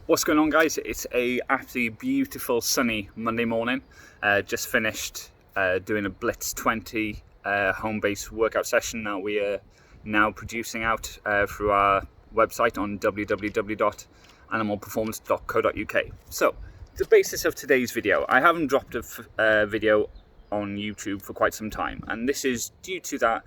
What's going on, guys? It's a absolutely beautiful sunny Monday morning. Just finished doing a Blitz 20 home-based workout session that we are now producing out through our website on www.animalperformance.co.uk. So, the basis of today's video, I haven't dropped a video on YouTube for quite some time, and this is due to that.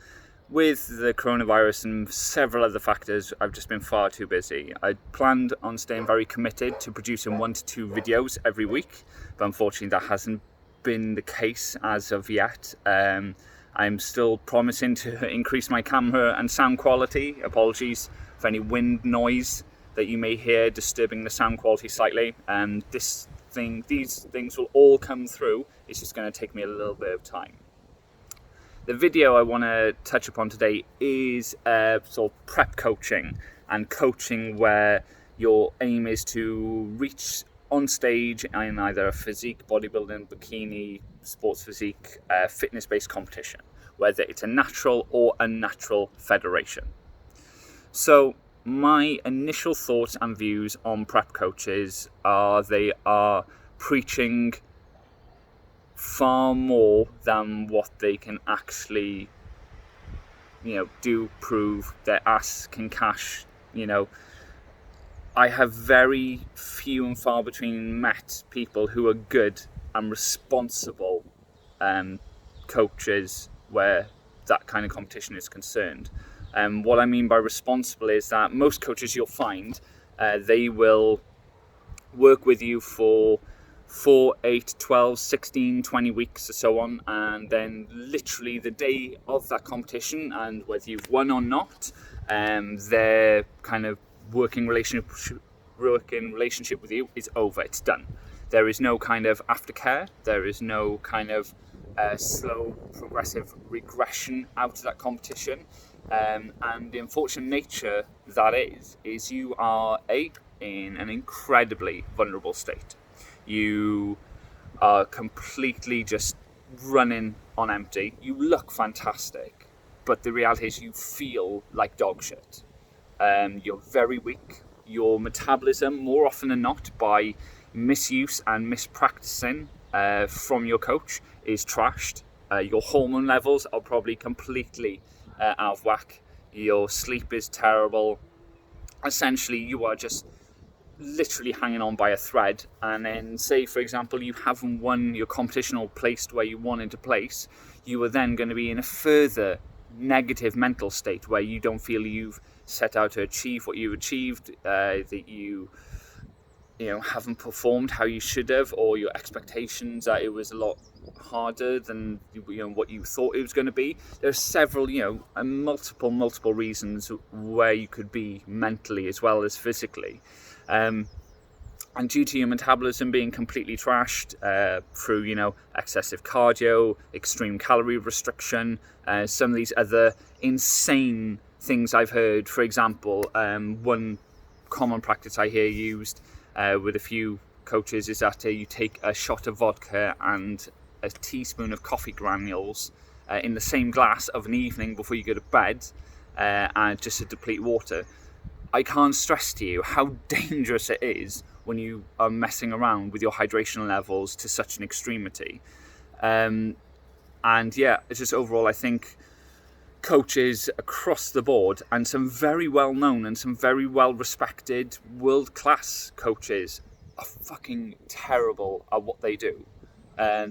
With the coronavirus and several other factors, I've just been far too busy. I planned on staying very committed to producing 1 to 2 videos every week, but unfortunately that hasn't been the case as of yet. I'm still promising to increase my camera and sound quality. Apologies for any wind noise that you may hear disturbing the sound quality slightly. These things will all come through. It's just going to take me a little bit of time. The video I want to touch upon today is sort of prep coaching and coaching where your aim is to reach on stage in either a physique, bodybuilding, bikini, sports physique, fitness-based competition, whether it's a natural or unnatural federation. So my initial thoughts and views on prep coaches are they are preaching far more than what they can actually, do, prove. Their ass can cash. I have very few and far between met people who are good and responsible coaches where that kind of competition is concerned. What I mean by responsible is that most coaches you'll find, they will work with you for 4, 8, 12, 16, 20 weeks or so on, and then literally the day of that competition, and whether you've won or not, their kind of working relationship with you is over. It's done. There is no kind of aftercare. There is no kind of slow progressive regression out of that competition, and the unfortunate nature that is you are in an incredibly vulnerable state. You are completely just running on empty. You look fantastic, but the reality is you feel like dog shit. You're very weak. Your metabolism, more often than not, by misuse and mispracticing from your coach, is trashed. Your hormone levels are probably completely out of whack. Your sleep is terrible. Essentially, you are just literally hanging on by a thread, and then say, for example, you haven't won your competition or placed where you wanted to place, you are then going to be in a further negative mental state where you don't feel you've set out to achieve what you achieved, that you haven't performed how you should have, or your expectations that it was a lot harder than what you thought it was going to be. There are several multiple reasons where you could be mentally as well as physically. And due to your metabolism being completely trashed through, excessive cardio, extreme calorie restriction, some of these other insane things I've heard. For example, one common practice I hear used with a few coaches is that you take a shot of vodka and a teaspoon of coffee granules in the same glass of an evening before you go to bed, and just to deplete water. I can't stress to you how dangerous it is when you are messing around with your hydration levels to such an extremity. It's just overall, I think coaches across the board, and some very well known and some very well respected world class coaches, are fucking terrible at what they do.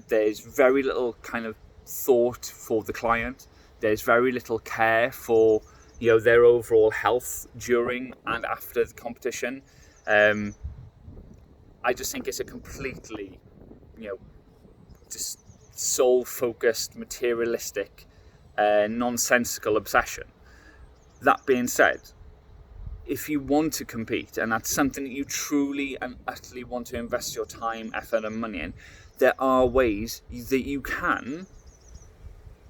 There's very little kind of thought for the client. There's very little care for their overall health during and after the competition. I just think it's a completely, just soul-focused, materialistic, nonsensical obsession. That being said, if you want to compete, and that's something that you truly and utterly want to invest your time, effort and money in, there are ways that you can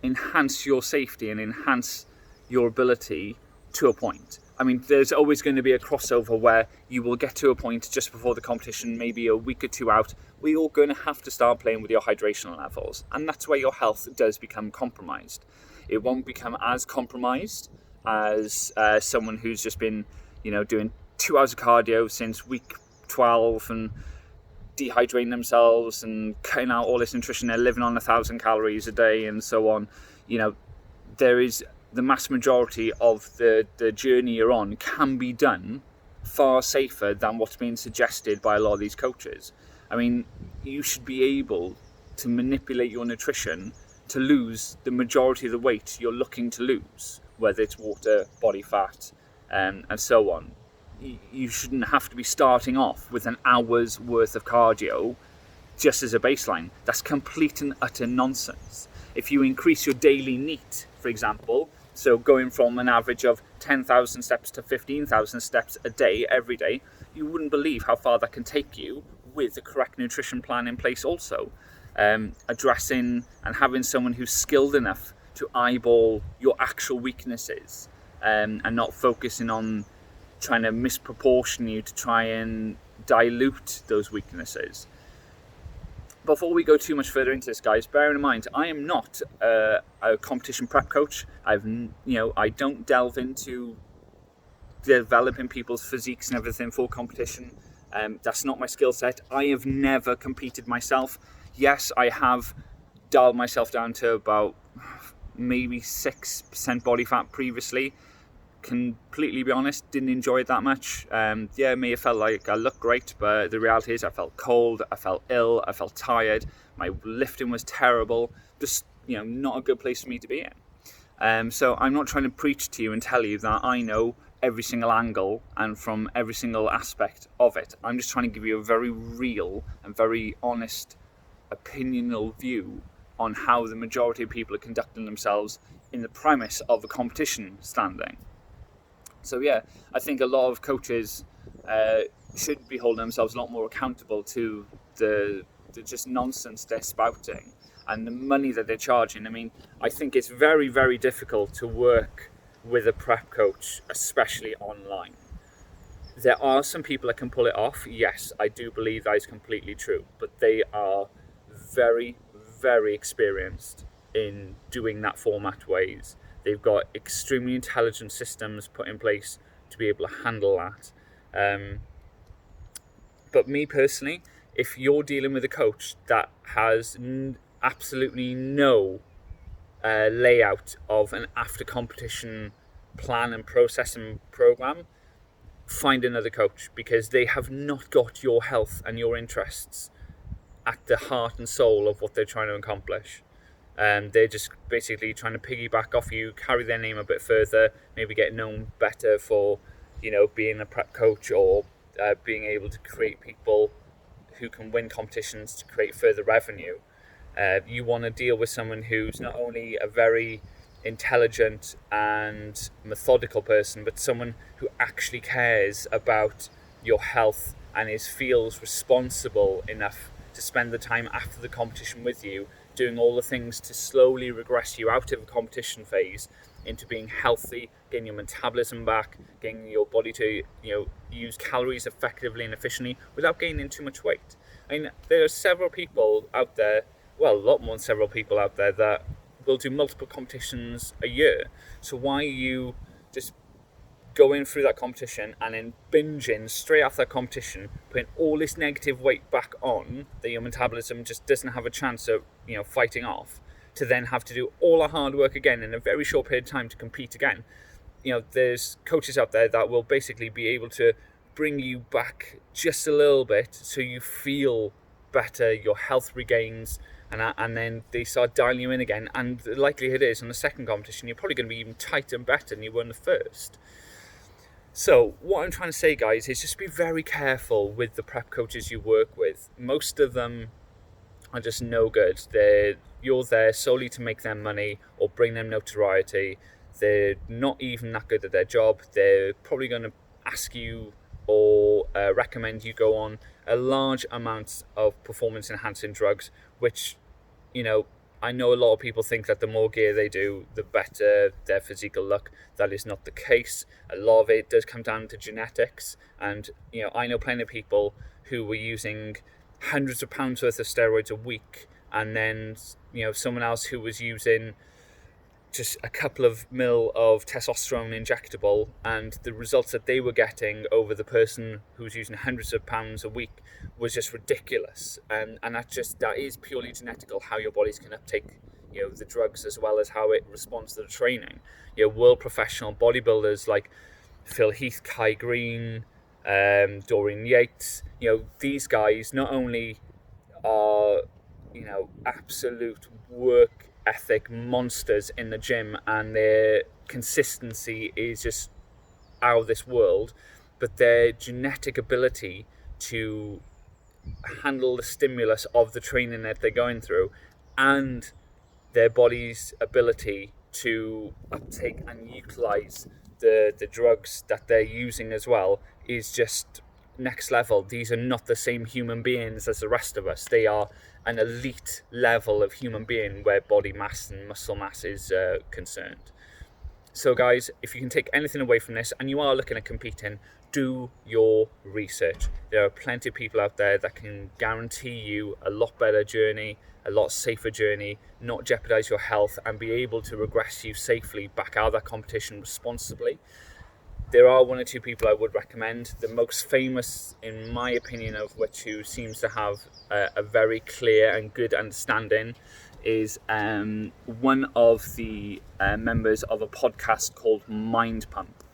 enhance your safety and enhance your ability to a point. I mean, there's always going to be a crossover where you will get to a point just before the competition, maybe a week or two out, where you're going to have to start playing with your hydration levels. And that's where your health does become compromised. It won't become as compromised as someone who's just been, doing 2 hours of cardio since week 12 and dehydrating themselves and cutting out all this nutrition. They're living on 1,000 calories a day and so on. There is the mass majority of the journey you're on can be done far safer than what's being suggested by a lot of these coaches. I mean, you should be able to manipulate your nutrition to lose the majority of the weight you're looking to lose, whether it's water, body fat, and so on. You shouldn't have to be starting off with an hour's worth of cardio just as a baseline. That's complete and utter nonsense. If you increase your daily NEAT, for example, so going from an average of 10,000 steps to 15,000 steps a day, every day, you wouldn't believe how far that can take you with the correct nutrition plan in place also. Addressing and having someone who's skilled enough to eyeball your actual weaknesses and not focusing on trying to misproportion you to try and dilute those weaknesses. Before we go too much further into this, guys, bear in mind, I am not a competition prep coach. I don't delve into developing people's physiques and everything for competition. That's not my skill set. I have never competed myself. Yes, I have dialed myself down to about maybe 6% body fat previously. Completely be honest, didn't enjoy it that much. It may have felt like I looked great, but the reality is I felt cold, I felt ill, I felt tired, my lifting was terrible, just not a good place for me to be in. So I'm not trying to preach to you and tell you that I know every single angle and from every single aspect of it. I'm just trying to give you a very real and very honest opinional view on how the majority of people are conducting themselves in the premise of a competition standing. So I think a lot of coaches should be holding themselves a lot more accountable to the just nonsense they're spouting and the money that they're charging. I mean, I think it's very, very difficult to work with a prep coach, especially online. There are some people that can pull it off. Yes, I do believe that is completely true, but they are very, very experienced in doing that format ways. They've got extremely intelligent systems put in place to be able to handle that. But me personally, if you're dealing with a coach that has absolutely no layout of an after competition plan and process and program, find another coach, because they have not got your health and your interests at the heart and soul of what they're trying to accomplish. They're just basically trying to piggyback off you, carry their name a bit further, maybe get known better for, being a prep coach, or being able to create people who can win competitions to create further revenue. You want to deal with someone who's not only a very intelligent and methodical person, but someone who actually cares about your health and feels responsible enough to spend the time after the competition with you, doing all the things to slowly regress you out of a competition phase into being healthy, getting your metabolism back, getting your body to use calories effectively and efficiently without gaining too much weight. I mean, there are several people out there, well, a lot more than several people out there, that will do multiple competitions a year. So why are you just going through that competition and then binging straight after that competition, putting all this negative weight back on that your metabolism just doesn't have a chance of fighting off, to then have to do all the hard work again in a very short period of time to compete again? There's coaches out there that will basically be able to bring you back just a little bit so you feel better, your health regains, and then they start dialing you in again, and the likelihood is on the second competition you're probably going to be even tighter and better than you were in the first. So what I'm trying to say, guys, is just be very careful with the prep coaches you work with. Most of them are just no good. You're there solely to make them money or bring them notoriety. They're not even that good at their job. They're probably going to ask you or recommend you go on a large amount of performance enhancing drugs, which I know a lot of people think that the more gear they do, the better their physical look. That is not the case. A lot of it does come down to genetics. And, I know plenty of people who were using hundreds of pounds worth of steroids a week, and then, someone else who was using just a couple of mil of testosterone injectable, and the results that they were getting over the person who was using hundreds of pounds a week was just ridiculous. And that is purely genetical, how your bodies can uptake the drugs, as well as how it responds to the training. World professional bodybuilders like Phil Heath, Kai Green, Dorian Yates, these guys not only are absolute work ethic monsters in the gym, and their consistency is just out of this world, but their genetic ability to handle the stimulus of the training that they're going through, and their body's ability to uptake and utilize the drugs that they're using as well, is just next level. These are not the same human beings as the rest of us. They are an elite level of human being where body mass and muscle mass is concerned. So guys, if you can take anything away from this, and you are looking at competing, do your research. There are plenty of people out there that can guarantee you a lot better journey, a lot safer journey, not jeopardize your health, and be able to regress you safely back out of that competition responsibly. There are one or two people I would recommend. The most famous, in my opinion, of which who seems to have a very clear and good understanding, is one of the members of a podcast called Mind Pump.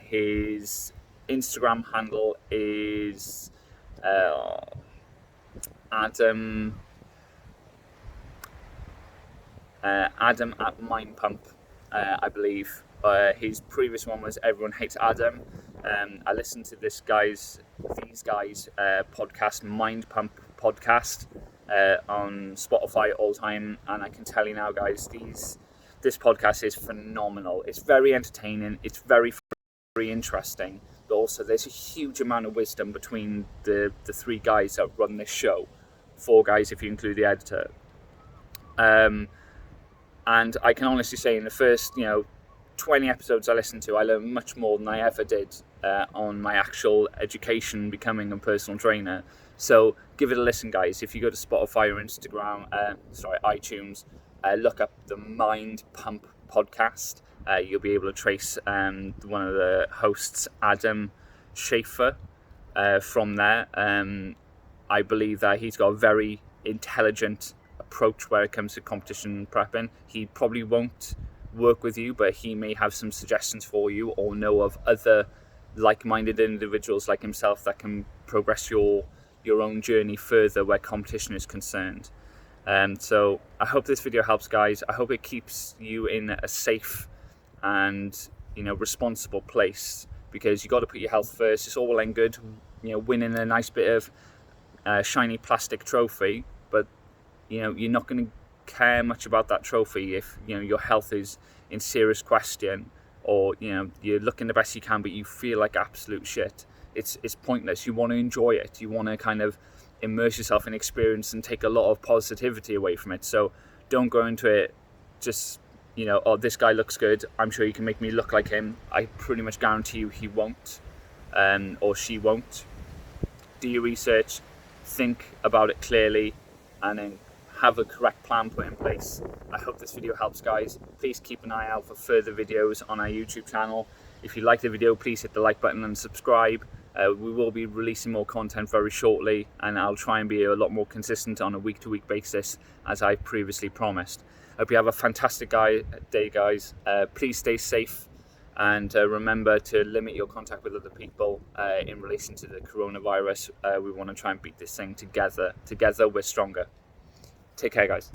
His Instagram handle is Adam at Mind Pump, I believe. His previous one was Everyone Hates Adam. I listened to these guys' podcast, Mind Pump podcast, on Spotify all the time, and I can tell you now, guys, this podcast is phenomenal. It's very entertaining. It's very, very interesting, but also there's a huge amount of wisdom between the three guys that run this show. 4 guys if you include the editor. And I can honestly say, in the first 20 episodes I listened to, I learned much more than I ever did on my actual education becoming a personal trainer. So give it a listen, guys. If you go to Spotify or Instagram, iTunes, look up the Mind Pump podcast. You'll be able to trace one of the hosts, Adam Schaefer, from there. I believe that he's got a very intelligent approach where it comes to competition prepping. He probably won't work with you, but he may have some suggestions for you, or know of other like-minded individuals like himself that can progress your own journey further where competition is concerned. So I hope this video helps, guys. I hope it keeps you in a safe and responsible place, because you got to put your health first. It's all well and good winning a nice bit of shiny plastic trophy, but you're not going to care much about that trophy if your health is in serious question, or you're looking the best you can but you feel like absolute shit. It's pointless. You want to enjoy it. You want to kind of immerse yourself in experience and take a lot of positivity away from it. So don't go into it just oh, this guy looks good, I'm sure he can make me look like him. I pretty much guarantee you he won't, or she won't. Do your research, think about it clearly, and then have a correct plan put in place. I hope this video helps, guys. Please keep an eye out for further videos on our YouTube channel. If you like the video, please hit the like button and subscribe. We will be releasing more content very shortly, and I'll try and be a lot more consistent on a week-to-week basis, as I previously promised. Hope you have a fantastic day, guys. Please stay safe, and remember to limit your contact with other people in relation to the coronavirus. We want to try and beat this thing together. Together, we're stronger. Take care, guys.